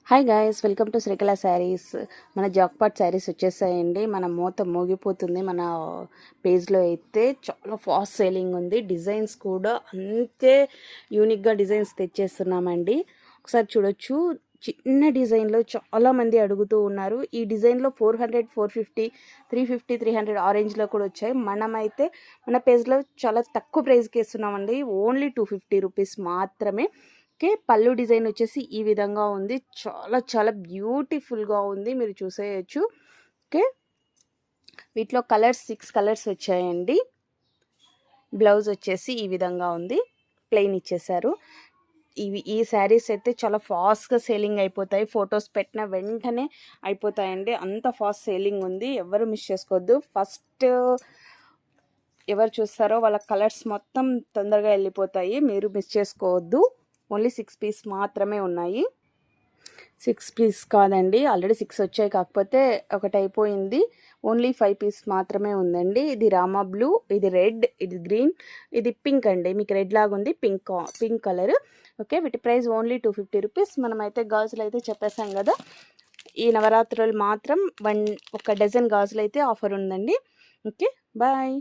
Hi guys, welcome to Srikala saris. మన jackpot saris వచ్చేసాయండి. మన మూత మోగిపోతుంది. మన పేజ్లో అయితే చాలా ఫాస్ట్ సేలింగ్ ఉంది. డిజైన్స్ కూడా అంతే యూనిక్గా డిజైన్స్ తెచ్చేస్తున్నామండి. ఒకసారి చూడొచ్చు. చిన్న డిజైన్లో చాలామంది అడుగుతూ ఉన్నారు. ఈ డిజైన్లో 400, 450, 350, 300 ఆరెంజ్లో కూడా వచ్చాయి. మనమైతే మన పేజ్లో చాలా తక్కువ ప్రైస్కి ఇస్తున్నామండి. ఓన్లీ 250 రూపీస్ మాత్రమే. ఓకే, పళ్ళు డిజైన్ వచ్చేసి ఈ విధంగా ఉంది. చాలా చాలా బ్యూటిఫుల్గా ఉంది, మీరు చూసేయచ్చు. ఓకే, వీటిలో కలర్స్ 6 కలర్స్ వచ్చాయండి. బ్లౌజ్ వచ్చేసి ఈ విధంగా ఉంది, ప్లెయిన్ ఇచ్చేసారు. ఈ శారీస్ అయితే చాలా ఫాస్ట్గా సేలింగ్ అయిపోతాయి. ఫొటోస్ పెట్టిన వెంటనే అయిపోతాయండి, అంత ఫాస్ట్ సేలింగ్ ఉంది. ఎవరు మిస్ చేసుకోవద్దు. ఫస్ట్ ఎవరు చూస్తారో వాళ్ళ కలర్స్ మొత్తం తొందరగా వెళ్ళిపోతాయి, మీరు మిస్ చేసుకోవద్దు. ఓన్లీ 6 పీస్ మాత్రమే ఉన్నాయి. 6 పీస్ కాదండి, ఆల్రెడీ 6 వచ్చాయి, కాకపోతే ఒకటి అయిపోయింది. ఓన్లీ 5 పీస్ మాత్రమే ఉందండి. ఇది రామా బ్లూ, ఇది రెడ్, ఇది గ్రీన్, ఇది పింక్ అండి. మీకు రెడ్ లాగా ఉంది, పింక్ కలర్. ఓకే, వీటి ప్రైస్ ఓన్లీ 250 రూపీస్. మనమైతే గాజులు అయితే చెప్పేసాం కదా, ఈ నవరాత్రులు మాత్రం ఒక డజన్ గాజులు అయితే ఆఫర్ ఉందండి. Okay, bye.